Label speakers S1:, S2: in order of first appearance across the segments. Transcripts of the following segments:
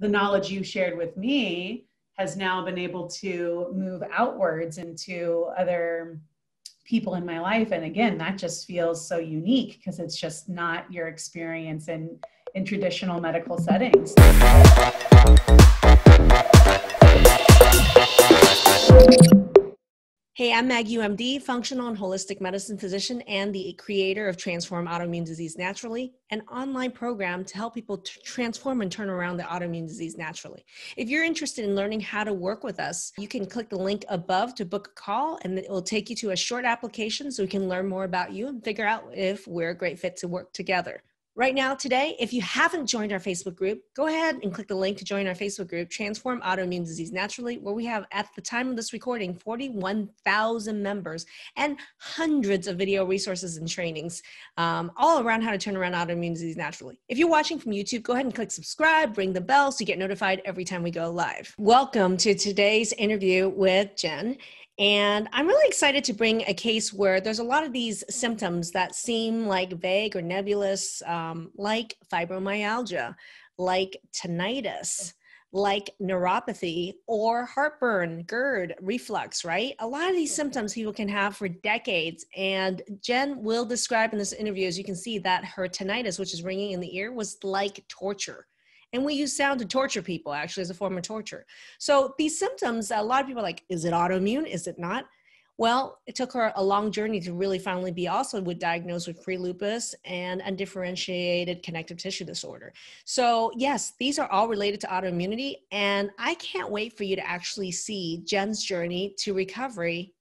S1: the knowledge you shared with me has now been able to move outwards into other people in my life. And again, that just feels so unique because it's just not your experience in traditional medical settings.
S2: Hey, I'm Maggie, UMD, functional and holistic medicine physician and the creator of Transform Autoimmune Disease Naturally, an online program to help people transform and turn around the autoimmune disease naturally. If you're interested in learning how to work with us, you can click the link above to book a call, and it will take you to a short application so we can learn more about you and figure out if we're a great fit to work together. Right now, today, if you haven't joined our Facebook group, go ahead and click the link to join our Facebook group, Transform Autoimmune Disease Naturally, where we have, at the time of this recording, 41,000 members and hundreds of video resources and trainings all around how to turn around autoimmune disease naturally. If you're watching from YouTube, go ahead and click subscribe, ring the bell so you get notified every time we go live. Welcome to today's interview with Jen. And I'm really excited to bring a case where there's a lot of these symptoms that seem like vague or nebulous, like fibromyalgia, like tinnitus, like neuropathy, or heartburn, GERD, reflux, right? A lot of these symptoms people can have for decades. And Jen will describe in this interview, as you can see, that her tinnitus, which is ringing in the ear, was like torture. And we use sound to torture people, actually, as a form of torture. So these symptoms, a lot of people are like, is it autoimmune? Is it not? Well, it took her a long journey to really finally be also diagnosed with pre-lupus and undifferentiated connective tissue disorder. So yes, these are all related to autoimmunity. And I can't wait for you to actually see Jen's journey to recovery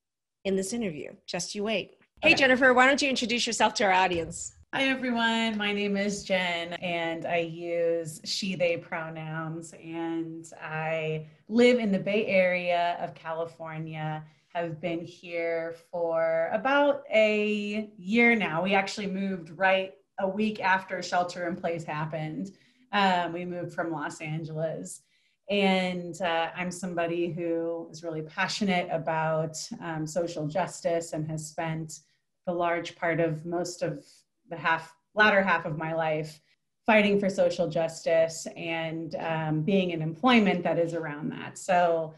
S2: in this interview. Just you wait. Okay. Hey, Jennifer, why don't you introduce yourself to our audience?
S1: Hi, everyone. My name is Jen, and I use she, they pronouns, and I live in the Bay Area of California. Have been here for about a year now. We actually moved right a week after shelter in place happened. We moved from Los Angeles. And I'm somebody who is really passionate about social justice and has spent the large part of most of the latter half of my life fighting for social justice and being in employment that is around that. So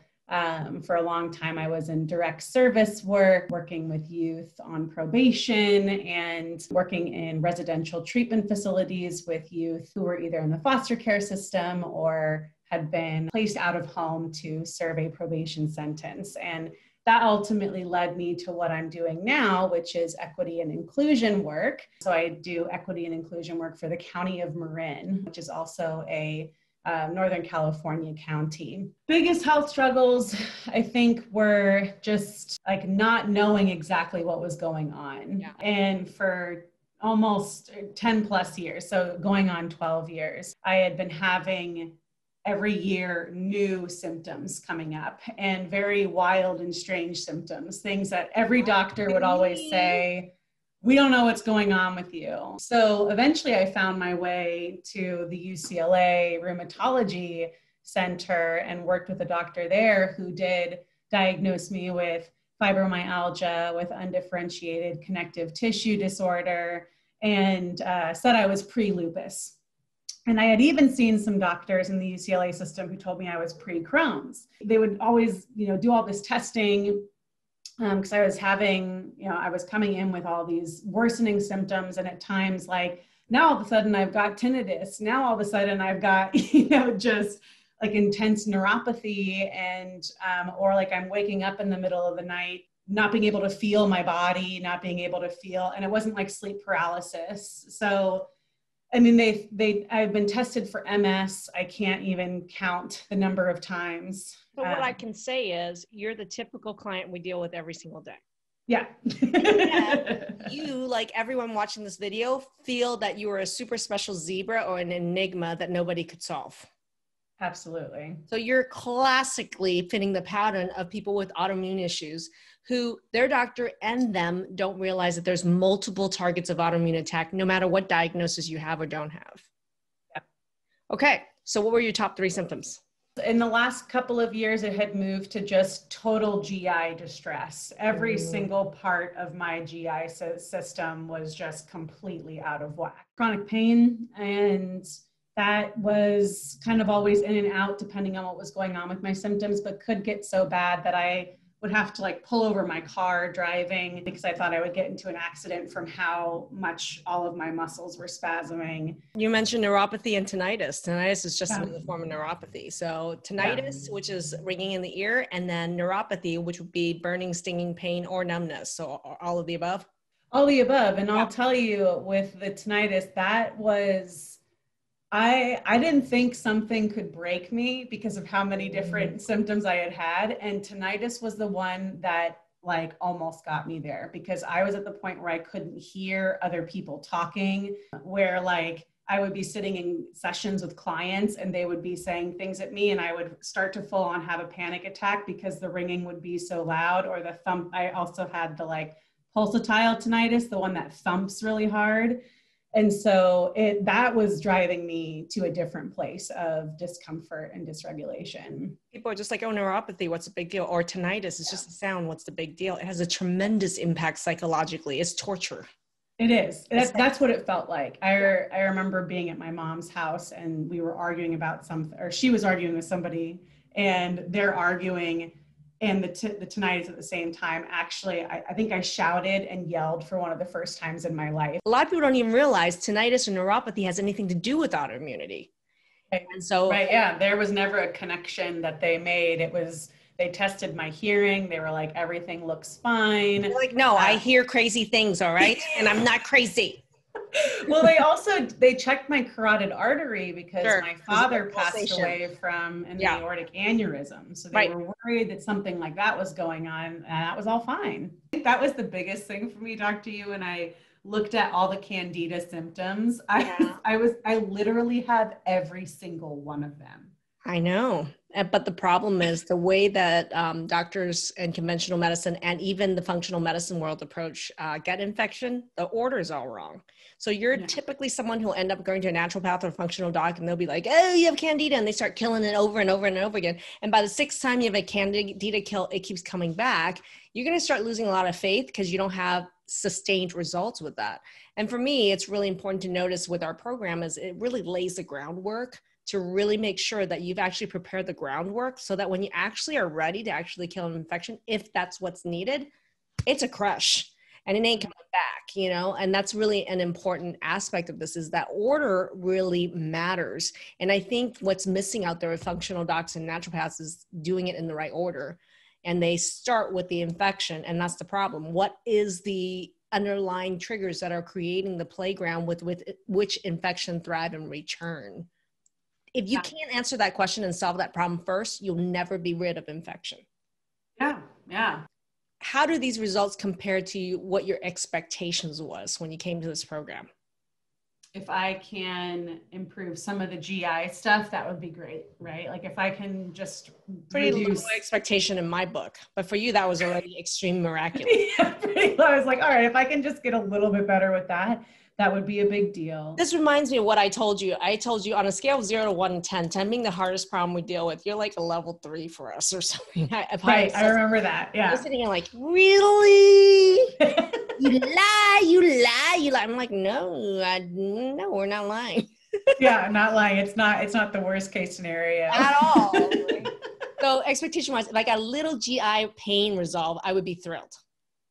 S1: for a long time, I was in direct service work, working with youth on probation and working in residential treatment facilities with youth who were either in the foster care system or had been placed out of home to serve a probation sentence. And that ultimately led me to what I'm doing now, which is equity and inclusion work. So I do equity and inclusion work for the County of Marin, which is also a Northern California county. Biggest health struggles, I think, were just like not knowing exactly what was going on. Yeah. And for almost 10 plus years, so going on 12 years, I had been having every year new symptoms coming up, and very wild and strange symptoms, things that every doctor would always say, we don't know what's going on with you. So eventually I found my way to the UCLA Rheumatology Center and worked with a doctor there who did diagnose me with fibromyalgia, with undifferentiated connective tissue disorder, and said I was pre-lupus. And I had even seen some doctors in the UCLA system who told me I was pre-Crohn's. They would always, do all this testing because I was having, I was coming in with all these worsening symptoms. And at times, like now all of a sudden I've got tinnitus. Now all of a sudden I've got, just like intense neuropathy and, or like I'm waking up in the middle of the night, not being able to feel my body, not being able to feel, and it wasn't like sleep paralysis. So I mean, I've been tested for MS. I can't even count the number of times.
S2: But what I can say is you're the typical client we deal with every single day.
S1: Yeah.
S2: You, like everyone watching this video, feel that you are a super special zebra or an enigma that nobody could solve.
S1: Absolutely.
S2: So you're classically fitting the pattern of people with autoimmune issues who their doctor and them don't realize that there's multiple targets of autoimmune attack, no matter what diagnosis you have or don't have.
S1: Yeah.
S2: Okay. So what were your top 3 symptoms?
S1: In the last couple of years, it had moved to just total GI distress. Every single part of my GI system was just completely out of whack. Chronic pain and that was kind of always in and out depending on what was going on with my symptoms, but could get so bad that I would have to like pull over my car driving because I thought I would get into an accident from how much all of my muscles were spasming.
S2: You mentioned neuropathy and tinnitus. Tinnitus is just
S1: Yeah.
S2: another form of neuropathy. So
S1: Yeah.
S2: tinnitus, which is ringing in the ear, and then neuropathy, which would be burning, stinging pain, or numbness. So all of the above.
S1: All the above. And
S2: Yeah.
S1: I'll tell you with the tinnitus, that was, I didn't think something could break me because of how many different symptoms I had had. And tinnitus was the one that like almost got me there, because I was at the point where I couldn't hear other people talking, where like I would be sitting in sessions with clients and they would be saying things at me and I would start to full on have a panic attack because the ringing would be so loud, or the thump. I also had the like pulsatile tinnitus, the one that thumps really hard. And so that was driving me to a different place of discomfort and dysregulation.
S2: People are just like, oh, neuropathy, what's the big deal? Or tinnitus, it's just a sound, what's the big deal? It has a tremendous impact psychologically. It's torture.
S1: It is. That's what it felt like. I remember being at my mom's house and we were arguing about something, or she was arguing with somebody and they're arguing, and the tinnitus at the same time. Actually, I think I shouted and yelled for one of the first times in my life.
S2: A lot of people don't even realize tinnitus or neuropathy has anything to do with autoimmunity.
S1: Right.
S2: And so,
S1: right, yeah, there was never a connection that they made. It was, they tested my hearing. They were like, everything looks fine.
S2: You're like, no, I hear crazy things, all right? And I'm not crazy.
S1: Well, they checked my carotid artery because my father passed away from an aortic aneurysm. So they were worried that something like that was going on, and that was all fine. I think that was the biggest thing for me, Dr. Yu, when I looked at all the candida symptoms. I literally have every single one of them.
S2: I know. But the problem is the way that doctors and conventional medicine and even the functional medicine world approach gut infection, the order is all wrong. So you're typically someone who'll end up going to a naturopath or a functional doc and they'll be like, oh, you have candida. And they start killing it over and over and over again. And by the sixth time you have a candida kill, it keeps coming back. You're going to start losing a lot of faith because you don't have sustained results with that. And for me, it's really important to notice with our program is it really lays the groundwork to really make sure that you've actually prepared the groundwork so that when you actually are ready to actually kill an infection, if that's what's needed, it's a crush and it ain't coming back, you know? And that's really an important aspect of this is that order really matters. And I think what's missing out there with functional docs and naturopaths is doing it in the right order. And they start with the infection, and that's the problem. What is the underlying triggers that are creating the playground with which infection thrive and return? If you can't answer that question and solve that problem first, you'll never be rid of infection.
S1: Yeah.
S2: How do these results compare to what your expectations was when you came to this program?
S1: If I can improve some of the GI stuff, that would be great, right? Like if I can just
S2: pretty low expectation in my book, but for you, that was already extreme miraculous.
S1: Yeah, pretty low. I was like, all right, if I can just get a little bit better with that, that would be a big deal.
S2: This reminds me of what I told you. I told you on a scale of 0 to 1 and 10, 10 being the hardest problem we deal with, you're like a level 3 for us or something.
S1: Right, I remember that, yeah.
S2: You're sitting here like, really? You lie. I'm like, no, we're not lying.
S1: Yeah, I'm not lying. It's not the worst case scenario.
S2: At all. So expectation-wise, if I got a little GI pain resolve, I would be thrilled.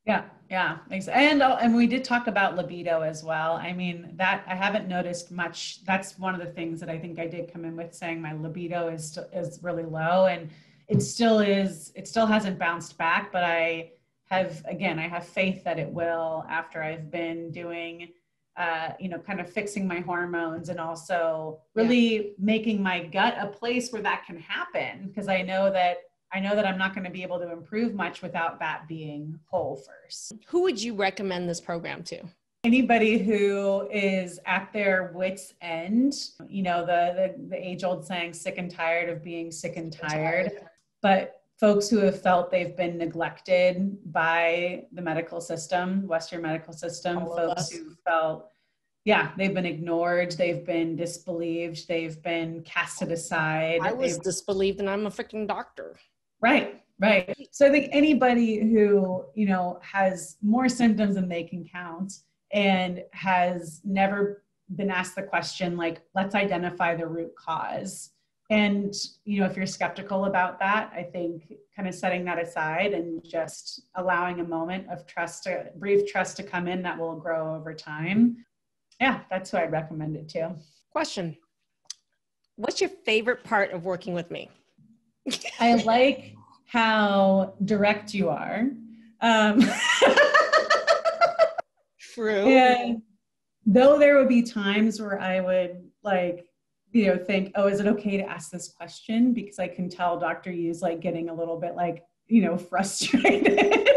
S1: Yeah. And we did talk about libido as well. I mean, that I haven't noticed much. That's one of the things that I think I did come in with, saying my libido is really low, and it still hasn't bounced back, but I have faith that it will after I've been doing, kind of fixing my hormones and also really making my gut a place where that can happen. Because I know that I'm not going to be able to improve much without that being whole first.
S2: Who would you recommend this program to?
S1: Anybody who is at their wit's end, the age-old saying, sick and tired of being sick and tired. But folks who have felt they've been neglected by the medical system, Western medical system, folks who felt, they've been ignored, they've been disbelieved, they've been casted aside.
S2: I was disbelieved and I'm a freaking doctor.
S1: Right. So I think anybody who, has more symptoms than they can count and has never been asked the question, like, let's identify the root cause. And, you know, if you're skeptical about that, I think kind of setting that aside and just allowing a moment of trust, to brief trust to come in that will grow over time. Yeah, that's who I'd recommend it to.
S2: Question. What's your favorite part of working with me?
S1: I like how direct you are.
S2: True.
S1: And though there would be times where I would like, you know, think, oh, is it okay to ask this question? Because I can tell Dr. Yu's like getting a little bit like, you know, frustrated.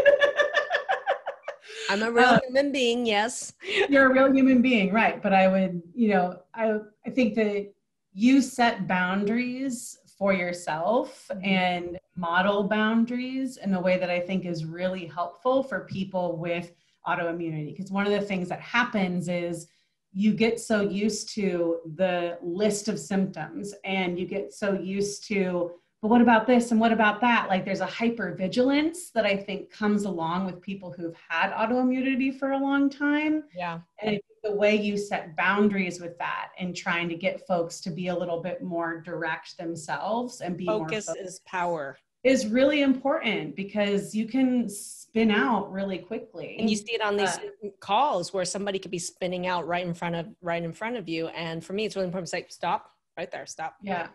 S2: I'm a real human being, yes.
S1: You're a real human being, right? But I would, you know, I think that you set boundaries for yourself and model boundaries in a way that I think is really helpful for people with autoimmunity. Because one of the things that happens is you get so used to the list of symptoms and you get so used to, but what about this and what about that? Like there's a hypervigilance that I think comes along with people who've had autoimmunity for a long time.
S2: Yeah.
S1: And I think the way you set boundaries with that and trying to get folks to be a little bit more direct themselves and be
S2: Focus
S1: more
S2: is power.
S1: Is really important because you can spin out really quickly.
S2: And you see it on these calls where somebody could be spinning out right in front of you. And for me, it's really important to say, stop right there, stop.
S1: Yeah.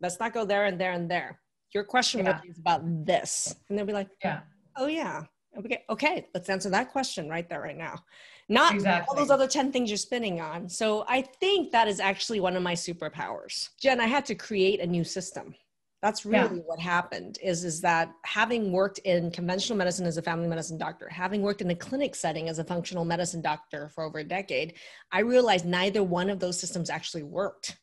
S2: Let's not go there and there and there. Your question really is about this. And they'll be like,
S1: yeah,
S2: oh yeah. Okay, let's answer that question right there, right now. Not
S1: exactly.
S2: all those other 10 things you're spinning on. So I think that is actually one of my superpowers. Jen, I had to create a new system. That's really what happened is that having worked in conventional medicine as a family medicine doctor, having worked in a clinic setting as a functional medicine doctor for over a decade, I realized neither one of those systems actually worked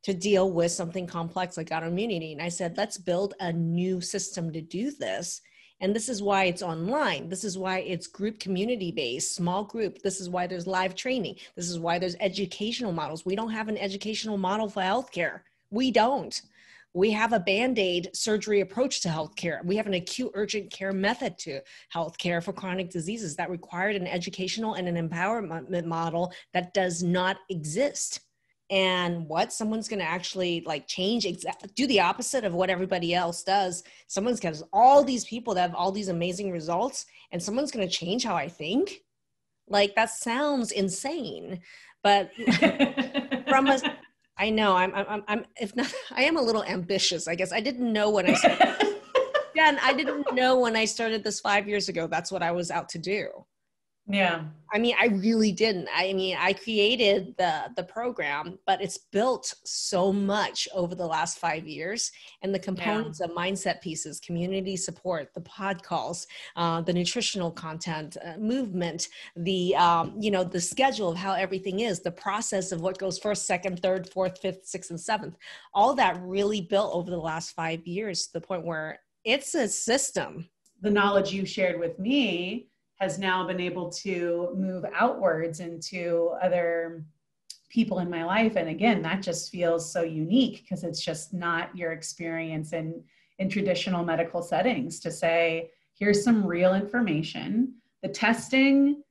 S2: to deal with something complex like autoimmunity. And I said, let's build a new system to do this. And this is why it's online. This is why it's group community-based, small group. This is why there's live training. This is why there's educational models. We don't have an educational model for healthcare. We don't. We have a Band-Aid surgery approach to healthcare. We have an acute urgent care method to healthcare for chronic diseases that required an educational and an empowerment model that does not exist. And what someone's going to actually like change, do the opposite of what everybody else does. Someone's got all these people that have all these amazing results, and someone's going to change how I think. Like that sounds insane, but from a I know I'm if not, I am a little ambitious, I guess. I didn't know when I started. Jen, I didn't know when I started this 5 years ago, that's what I was out to do.
S1: Yeah.
S2: I mean, I really didn't. I mean, I created the program, but it's built so much over the last 5 years, and the components of mindset pieces, community support, the pod calls, the nutritional content, movement, the, the schedule of how everything is, the process of what goes first, second, third, fourth, fifth, sixth, and seventh, all that really built over the last 5 years to the point where it's a system.
S1: The knowledge you shared with me has now been able to move outwards into other people in my life. And again, that just feels so unique because it's just not your experience in traditional medical settings to say, here's some real information. The testing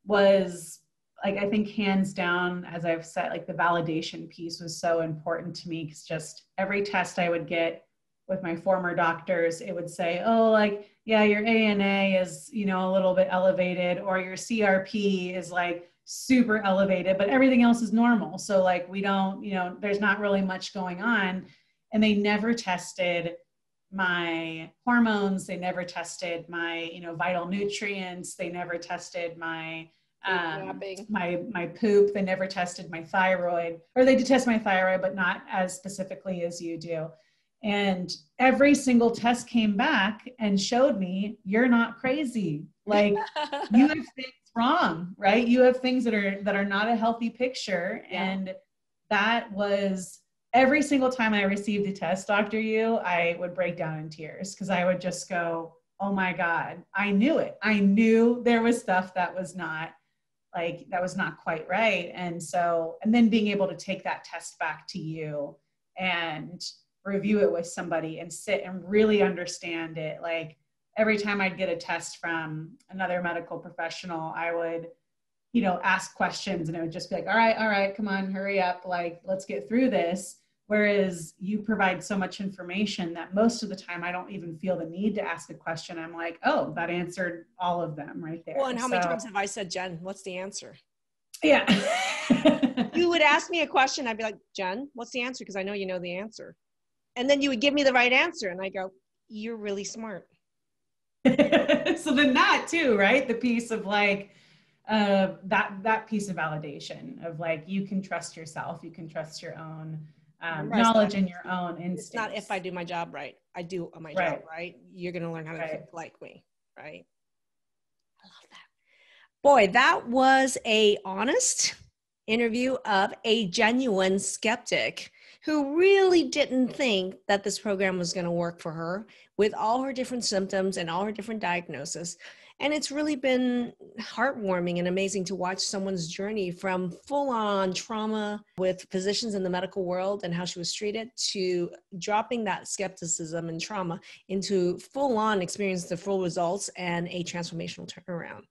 S1: was like, I think hands down, as I've said, like the validation piece was so important to me because just every test I would get with my former doctors, it would say, oh, like, yeah, your ANA is, a little bit elevated, or your CRP is like super elevated, but everything else is normal. So like, we don't, there's not really much going on. And they never tested my hormones. They never tested my, vital nutrients. They never tested my, my poop. They never tested my thyroid, or they did test my thyroid, but not as specifically as you do. And every single test came back and showed me, you're not crazy. Like you have things wrong, right? You have things that are not a healthy picture. Yeah. And that was every single time I received a test, Dr. Yu, I would break down in tears because I would just go, oh my God, I knew it. I knew there was stuff that was not quite right. And then being able to take that test back to you and review it with somebody and sit and really understand it. Like every time I'd get a test from another medical professional, I would, ask questions, and it would just be like, all right, come on, hurry up. Like, let's get through this. Whereas you provide so much information that most of the time I don't even feel the need to ask a question. I'm like, oh, that answered all of them right there.
S2: Well, and how many times have I said, Jen, what's the answer?
S1: Yeah.
S2: You would ask me a question. I'd be like, Jen, what's the answer? Because I know you know the answer. And then you would give me the right answer. And I go, you're really smart.
S1: So then that too, right? The piece of like, that piece of validation of like, you can trust yourself, you can trust your own knowledge and your own instincts.
S2: It's not if I do my job right. I do my job right. You're going to learn how to think like me, right? I love that. Boy, that was a honest interview of a genuine skeptic who really didn't think that this program was going to work for her with all her different symptoms and all her different diagnoses. And it's really been heartwarming and amazing to watch someone's journey from full-on trauma with physicians in the medical world and how she was treated to dropping that skepticism and trauma into full-on experience the full results and a transformational turnaround.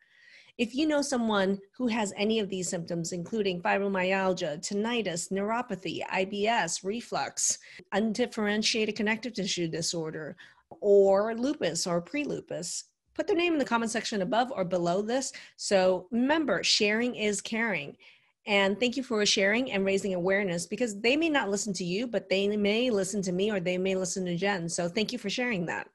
S2: If you know someone who has any of these symptoms, including fibromyalgia, tinnitus, neuropathy, IBS, reflux, undifferentiated connective tissue disorder, or lupus or pre-lupus, put their name in the comment section above or below this. So remember, sharing is caring. And thank you for sharing and raising awareness, because they may not listen to you, but they may listen to me, or they may listen to Jen. So thank you for sharing that.